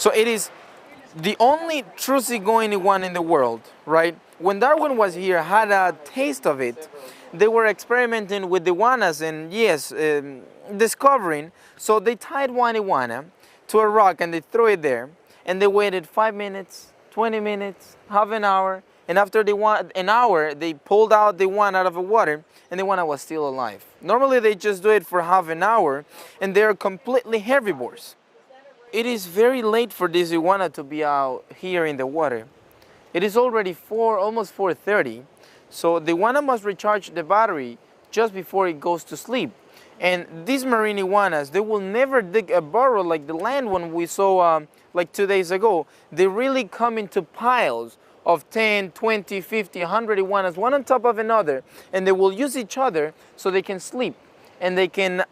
So it is the only true seagoing iguana in the world, right? When Darwin was here, had a taste of it, they were experimenting with iguanas and yes, discovering. So they tied one iguana to a rock and they threw it there and they waited 5 minutes, 20 minutes, half an hour, and after an hour, they pulled out the iguana out of the water and the iguana was still alive. Normally they just do it for half an hour and they're completely herbivores. It is very late for this iguana to be out here in the water. It is already almost 4:30, so the iguana must recharge the battery just before it goes to sleep. And these marine iguanas, they will never dig a burrow like the land one we saw like 2 days ago. They really come into piles of 10, 20, 50, 100 iguanas, one on top of another, and they will use each other so they can sleep and they can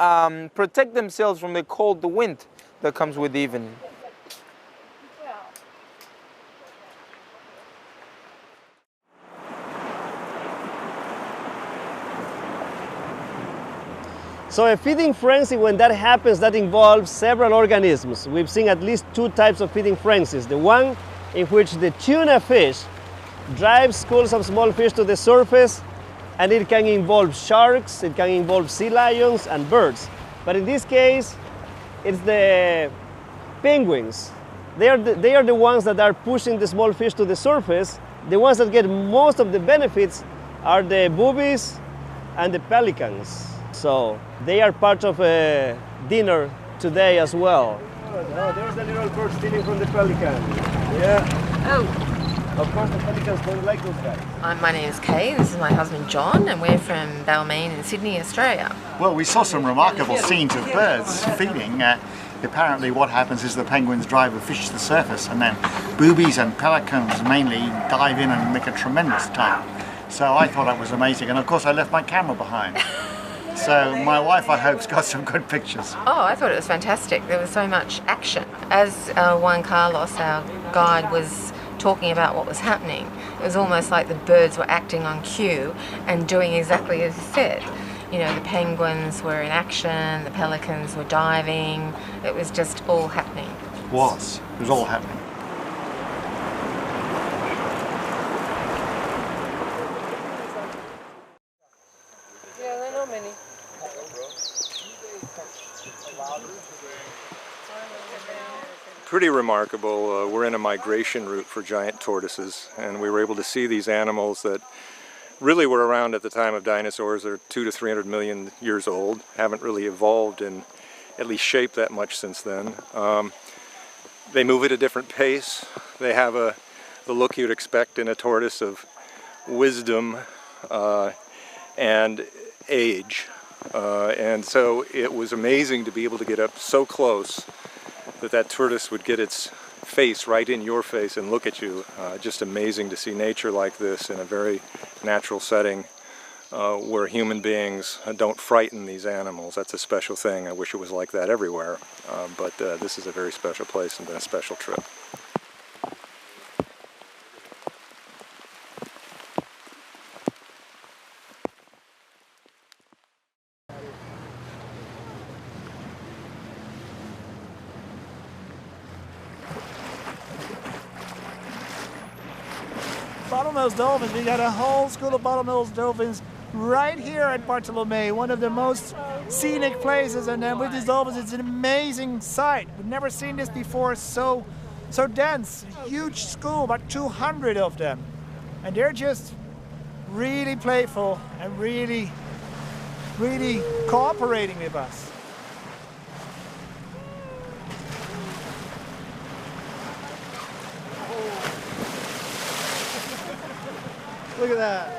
protect themselves from the cold, the wind that comes with the evening. So a feeding frenzy, when that happens, that involves several organisms. We've seen at least 2 types of feeding frenzies. The one in which the tuna fish drives schools of small fish to the surface, and it can involve sharks, it can involve sea lions and birds. But in this case, it's the penguins. They are the ones that are pushing the small fish to the surface. The ones that get most of the benefits are the boobies and the pelicans. So they are part of a dinner today as well. Oh, there's the little bird stealing from the pelican. Yeah. Oh. Of course, the pelicans don't like those guys. My name is Kay, this is my husband John, and we're from Balmain in Sydney, Australia. Well, we saw some remarkable scenes of birds feeding. Apparently what happens is the penguins drive the fish to the surface and then boobies and pelicans mainly dive in and make a tremendous time. So I thought that was amazing, and of course I left my camera behind. So my wife, I hope, has got some good pictures. Oh, I thought it was fantastic. There was so much action. As Juan Carlos, our guide, was talking about what was happening, it was almost like the birds were acting on cue and doing exactly as he said. You know, the penguins were in action, the pelicans were diving. It was just all happening. It was all happening. Pretty remarkable. We're in a migration route for giant tortoises, and we were able to see these animals that really were around at the time of dinosaurs. They're 200 to 300 million years old, haven't really evolved in at least shape that much since then. They move at a different pace. They have the look you'd expect in a tortoise of wisdom and age. And so it was amazing to be able to get up so close that tortoise would get its face right in your face and look at you. Just amazing to see nature like this in a very natural setting where human beings don't frighten these animals. That's a special thing. I wish it was like that everywhere. But this is a very special place and been a special trip. Bottlenose dolphins. We got a whole school of bottlenose dolphins right here at Bartolomé, one of the most scenic places. And then with these dolphins, it's an amazing sight. We've never seen this before. So dense, huge school, about 200 of them, and they're just really playful and really cooperating with us. Look at that.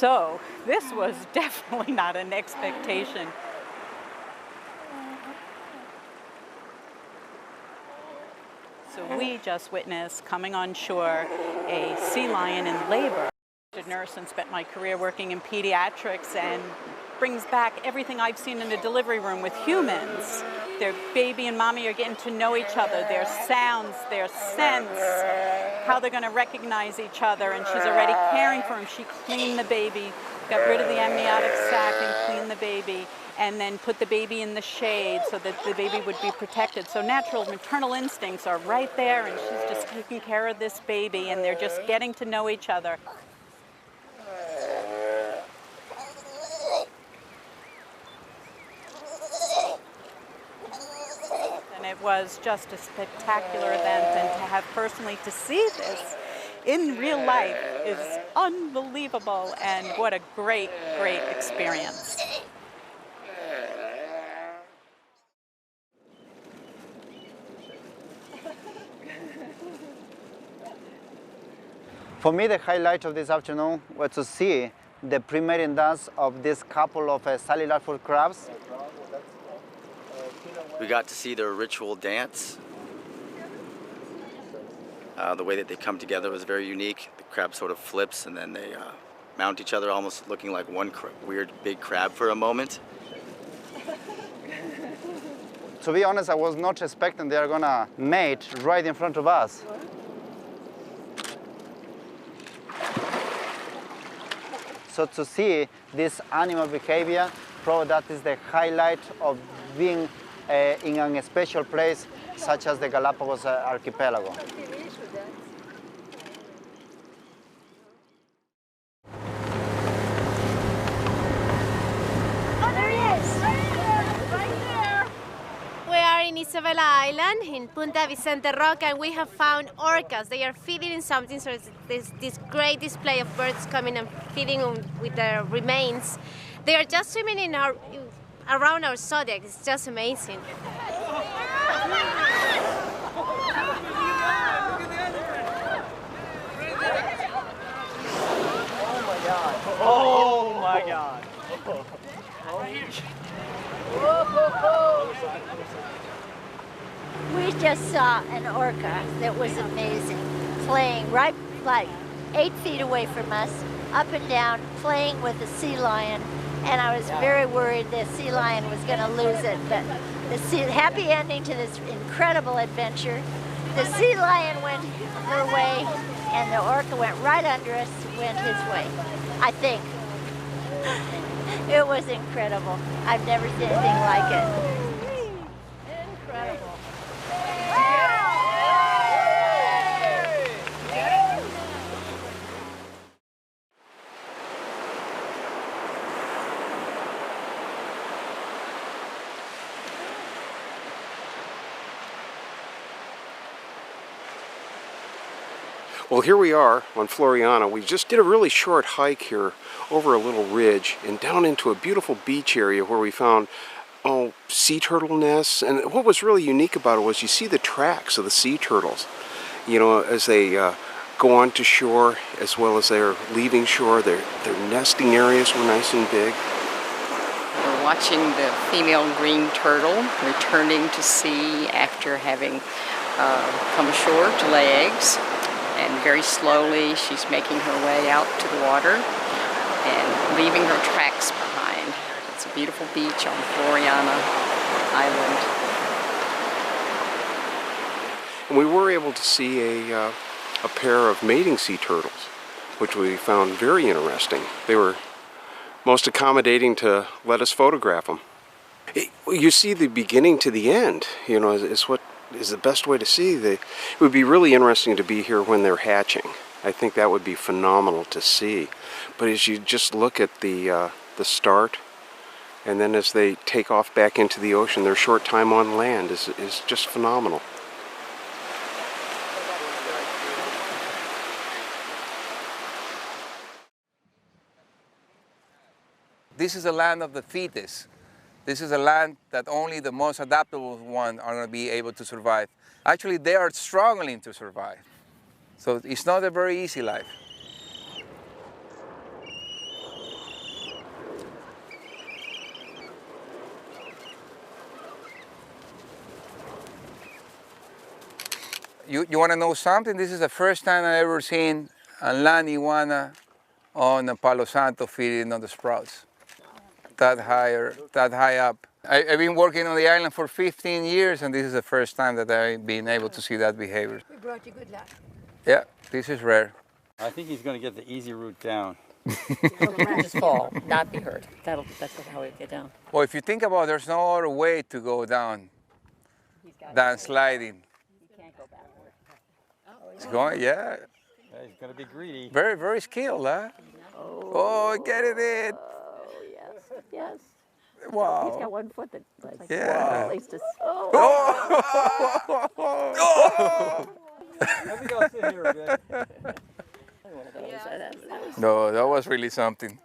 So this was definitely not an expectation. So we just witnessed, coming on shore, a sea lion in labor. I was a nurse and spent my career working in pediatrics, and brings back everything I've seen in the delivery room with humans. Their baby and mommy are getting to know each other, their sounds, their scents, how they're going to recognize each other, and she's already caring for him. She cleaned the baby, got rid of the amniotic sac and cleaned the baby, and then put the baby in the shade so that the baby would be protected. So natural maternal instincts are right there, and she's just taking care of this baby, and they're just getting to know each other. It was just a spectacular event, and to have personally to see this in real life is unbelievable, and what a great, great experience. For me, the highlight of this afternoon was to see the pre-mating dance of this couple of salilifid crabs. We got to see their ritual dance. The way that they come together was very unique. The crab sort of flips and then they mount each other, almost looking like one weird big crab for a moment. To be honest, I was not expecting they are gonna mate right in front of us. So to see this animal behavior, probably that is the highlight of being in a special place such as the Galapagos archipelago. Oh, there he is! Right there! We are in Isabela Island in Punta Vicente Roque, and we have found orcas. They are feeding in something, so it's this great display of birds coming and feeding with their remains. They are just swimming in around our zodiac. It's just amazing. Oh my God! We just saw an orca that was amazing, playing right like 8 feet away from us, up and down, playing with the sea lion. And I was very worried the sea lion was going to lose it, but happy ending to this incredible adventure. The sea lion went her way, and the orca went right under us, went his way, I think. It was incredible. I've never seen anything like it. Incredible. Well, here we are on Floriana. We just did a really short hike here over a little ridge and down into a beautiful beach area where we found sea turtle nests. And what was really unique about it was you see the tracks of the sea turtles, you know, as they go onto shore, as well as they're leaving shore. Their nesting areas were nice and big. We're watching the female green turtle returning to sea after having come ashore to lay eggs. And very slowly she's making her way out to the water and leaving her tracks behind. It's a beautiful beach on Floriana Island. And we were able to see a pair of mating sea turtles, which we found very interesting. They were most accommodating to let us photograph them. You see the beginning to the end, you know, is what is the best way to see. It would be really interesting to be here when they're hatching. I think that would be phenomenal to see. But as you just look at the start, and then as they take off back into the ocean, their short time on land is just phenomenal. This is a land of the fittest. This is a land that only the most adaptable ones are going to be able to survive. Actually, they are struggling to survive. So it's not a very easy life. You want to know something? This is the first time I've ever seen a land iguana on a Palo Santo feeding on the sprouts. That high up. I've been working on the island for 15 years, and this is the first time that I've been able to see that behavior. We brought you good luck. Yeah, this is rare. I think he's going to get the easy route down. Just fall, not be hurt. That's how we get down. Well, if you think about it, there's no other way to go down than sliding. He can't go backward. It's going, yeah. He's going to be greedy. Very, very skilled, huh? Oh, get it in. Oh, yes, yes. Wow. He's got one foot that, like, Yeah. at least is. Oh. Let me go sit here a bit. No, that was really something.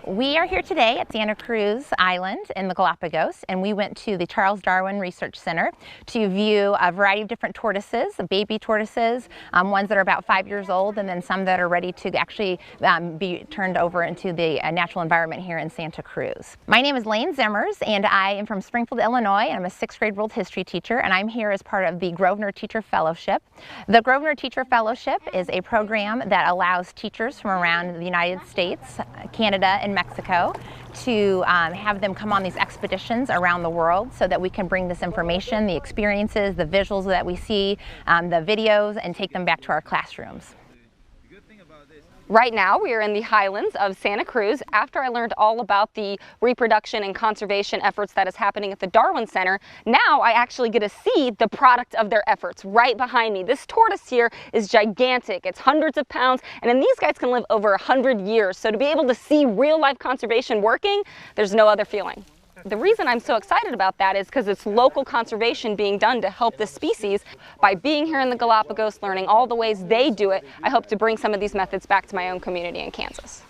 We are here today at Santa Cruz Island in the Galapagos, and we went to the Charles Darwin Research Center to view a variety of different tortoises, baby tortoises, ones that are about 5 years old, and then some that are ready to actually be turned over into the natural environment here in Santa Cruz. My name is Lane Zimmers, and I am from Springfield, Illinois. I'm a 6th grade world history teacher, and I'm here as part of the Grosvenor Teacher Fellowship. The Grosvenor Teacher Fellowship is a program that allows teachers from around the United States, Canada, and Mexico to have them come on these expeditions around the world so that we can bring this information, the experiences, the visuals that we see, the videos, and take them back to our classrooms. Right now, we are in the highlands of Santa Cruz. After I learned all about the reproduction and conservation efforts that is happening at the Darwin Center, now I actually get to see the product of their efforts right behind me. This tortoise here is gigantic. It's hundreds of pounds, and then these guys can live over 100 years. So to be able to see real-life conservation working, there's no other feeling. The reason I'm so excited about that is because it's local conservation being done to help the species. By being here in the Galapagos, learning all the ways they do it, I hope to bring some of these methods back to my own community in Kansas.